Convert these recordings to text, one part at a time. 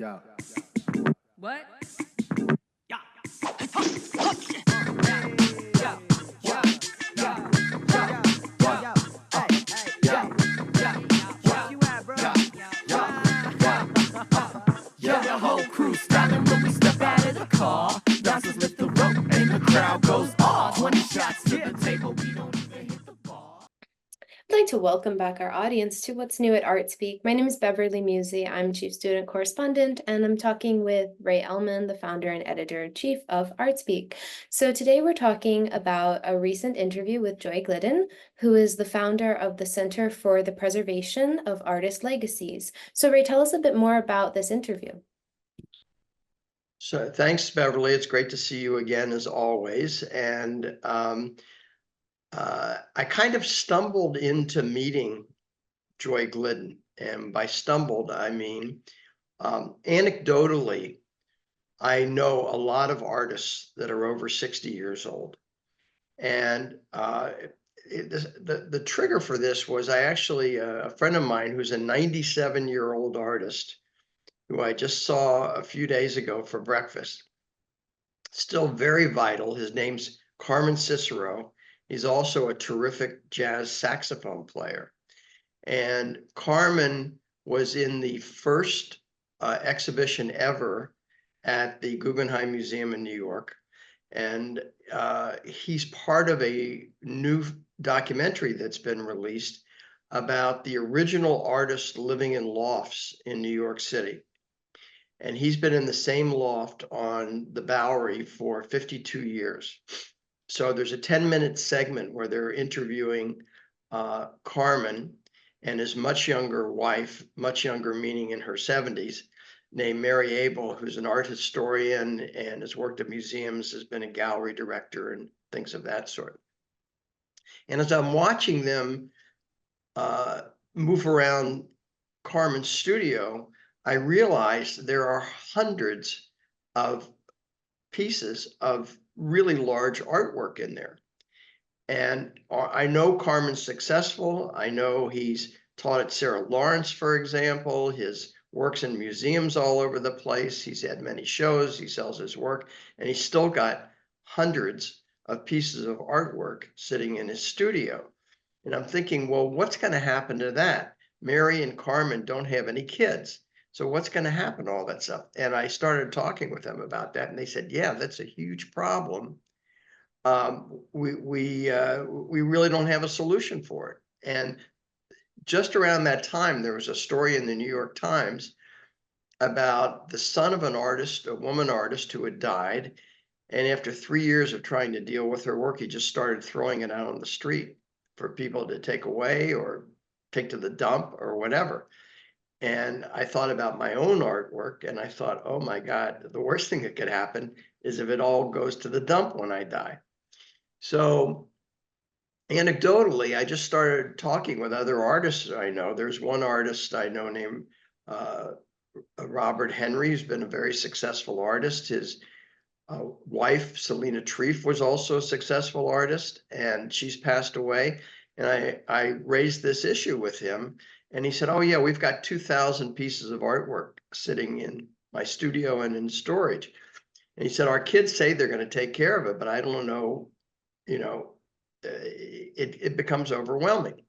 Yeah. What? Yeah. Yeah, the whole crew styling when we step out of the car. Bouncers lift the rope and the crowd goes off. 20 shots to the table, we don't even hit the bar. I'd like to welcome back our audience to What's New at ArtSpeak. My name is Beverly Musey. I'm Chief Student Correspondent, and I'm talking with Ray Ellman, the founder and editor-in-chief of ArtSpeak. So today we're talking about a recent interview with Joy Glidden, who is the founder of the Center for the Preservation of Artist Legacies. So Ray, tell us a bit more about this interview. So thanks, Beverly. It's great to see you again, as always. And I kind of stumbled into meeting Joy Glidden. And by stumbled, I mean, anecdotally, I know a lot of artists that are over 60 years old. And the trigger for this was a friend of mine who's a 97-year-old artist who I just saw a few days ago for breakfast. Still very vital. His name's Carmen Cicero. He's also a terrific jazz saxophone player. And Carmen was in the first exhibition ever at the Guggenheim Museum in New York. And he's part of a new documentary that's been released about the original artists living in lofts in New York City. And he's been in the same loft on the Bowery for 52 years. So there's a 10-minute segment where they're interviewing Carmen and his much younger wife, much younger meaning in her 70s, named Mary Abel, who's an art historian and has worked at museums, has been a gallery director and things of that sort. And as I'm watching them move around Carmen's studio, I realized there are hundreds of pieces of really large artwork in there. And I know Carmen's successful. I know he's taught at Sarah Lawrence, for example. His works in museums all over the place. He's had many shows. He sells his work, and he's still got hundreds of pieces of artwork sitting in his studio. And I'm thinking, well, what's going to happen to that? Mary and Carmen don't have any kids. So what's going to happen to all that stuff? And I started talking with them about that, and they said, yeah, that's a huge problem. We really don't have a solution for it. And just around that time, there was a story in the New York Times about the son of an artist, a woman artist who had died. And after 3 years of trying to deal with her work, he just started throwing it out on the street for people to take away or take to the dump or whatever. And I thought about my own artwork, and I thought, oh my God, the worst thing that could happen is if it all goes to the dump when I die. So anecdotally, I just started talking with other artists I know. There's one artist I know named Robert Henry, who's been a very successful artist. His wife, Selena Treef, was also a successful artist, and she's passed away. And I raised this issue with him, and he said, oh yeah, we've got 2,000 pieces of artwork sitting in my studio and in storage. And he said, our kids say they're going to take care of it, but I don't know, it becomes overwhelming.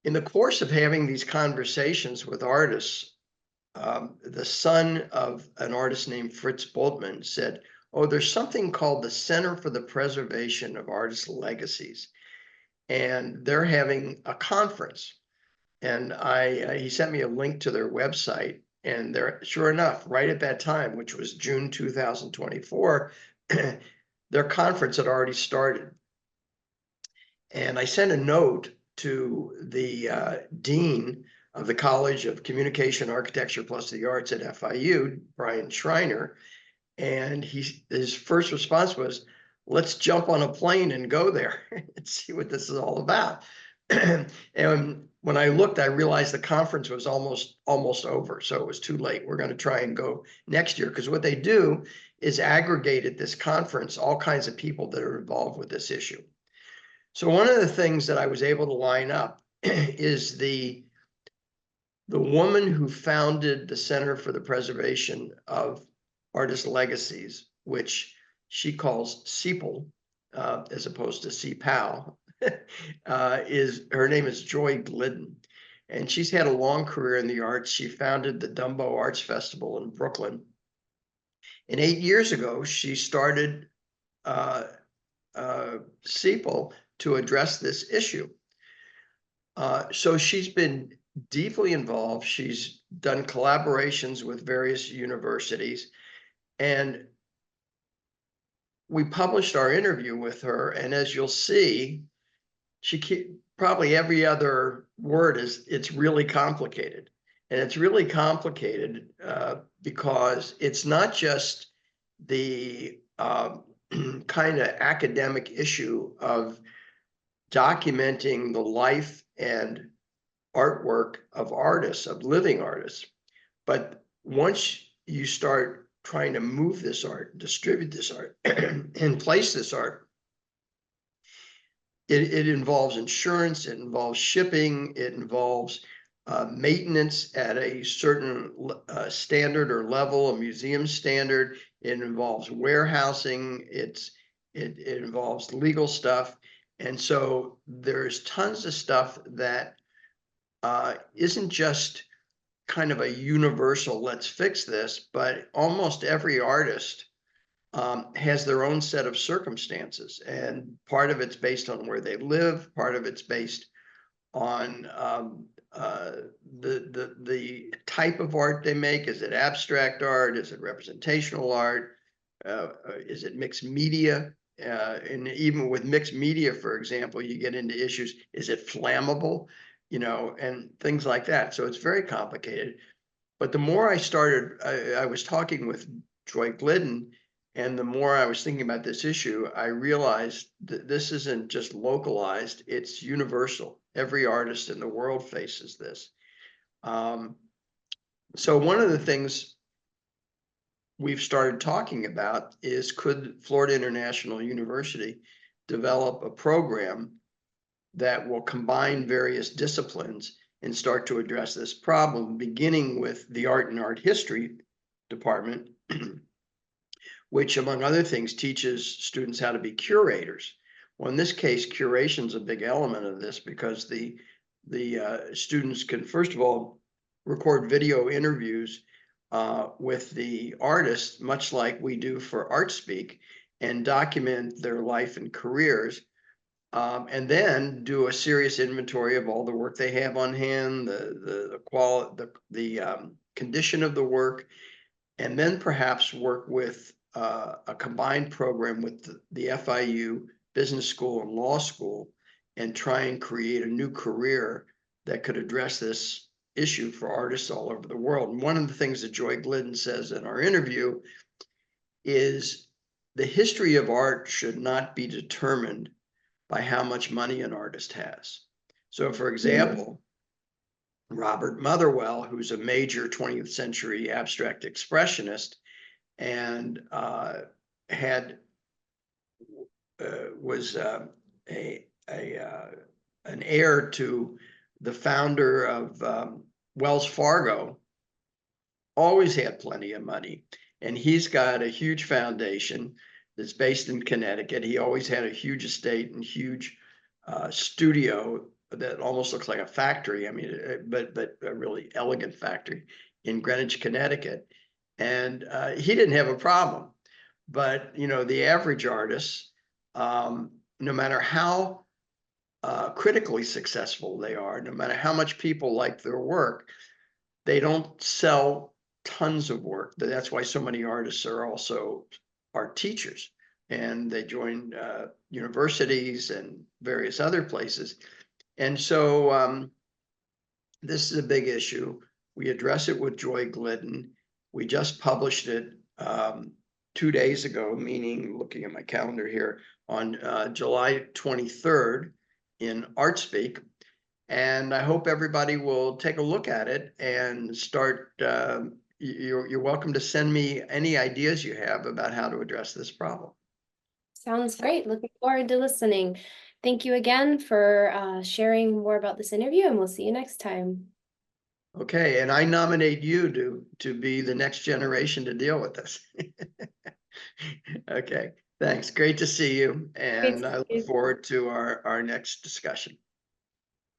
In the course of having these conversations with artists, the son of an artist named Fritz Bultmann said, oh, there's something called the Center for the Preservation of Artist Legacies. And they're having a conference. And he sent me a link to their website. And they're, sure enough, right at that time, which was June 2024, their conference had already started. And I sent a note to the dean of the College of Communication, Architecture plus the Arts at FIU, Brian Schreiner. And his first response was, let's jump on a plane and go there and see what this is all about. And when I looked, I realized the conference was almost over. So it was too late. We're going to try and go next year, because what they do is aggregate at this conference all kinds of people that are involved with this issue. So one of the things that I was able to line up is the the woman who founded the Center for the Preservation of Artist Legacies, which she calls CEPL, as opposed to CPAL, her name is Joy Glidden. And she's had a long career in the arts. She founded the Dumbo Arts Festival in Brooklyn. And 8 years ago, she started CEPL to address this issue. So she's been deeply involved. She's done collaborations with various universities. And we published our interview with her. And as you'll see, probably every other word is, it's really complicated. And it's really complicated because it's not just the kind of academic issue of documenting the life and artwork of artists, of living artists. But once you start trying to move this art, distribute this art, and place this art, it involves insurance, it involves shipping, it involves maintenance at a certain standard or level, a museum standard. It involves warehousing. It involves legal stuff. And so there's tons of stuff that isn't just kind of a universal, let's fix this, but almost every artist has their own set of circumstances. And part of it's based on where they live, part of it's based on the type of art they make. Is it abstract art? Is it representational art? Is it mixed media? And even with mixed media, for example, you get into issues, is it flammable? And things like that. So it's very complicated. But the more I was talking with Joy Glidden, and the more I was thinking about this issue, I realized that this isn't just localized, it's universal. Every artist in the world faces this. So one of the things we've started talking about is, could Florida International University develop a program that will combine various disciplines and start to address this problem, beginning with the art and art history department, which, among other things, teaches students how to be curators. Well, in this case, curation is a big element of this, because the students can, first of all, record video interviews with the artists, much like we do for ArtSpeak, and document their life and careers. And then do a serious inventory of all the work they have on hand, the quality, the condition of the work, and then perhaps work with a combined program with the FIU Business School and Law School, and try and create a new career that could address this issue for artists all over the world. And one of the things that Joy Glidden says in our interview is, the history of art should not be determined by how much money an artist has. So, for example, Robert Motherwell, who's a major 20th century abstract expressionist, and was an heir to the founder of Wells Fargo, always had plenty of money. And he's got a huge foundation that's based in Connecticut. He always had a huge estate and huge studio that almost looks like a factory. I mean, but a really elegant factory in Greenwich, Connecticut. And he didn't have a problem. But, the average artist, no matter how critically successful they are, no matter how much people like their work, they don't sell tons of work. That's why so many artists are also art teachers, and they join universities and various other places. And so this is a big issue. We address it with Joy Glidden. We just published it 2 days ago, meaning, looking at my calendar here, on July 23rd in ArtSpeak. And I hope everybody will take a look at it and start. You're welcome to send me any ideas you have about how to address this problem. Sounds great. Looking forward to listening. Thank you again for sharing more about this interview, and we'll see you next time. Okay, and I nominate you to be the next generation to deal with this. Okay, thanks. Great to see you, and I look forward to our next discussion.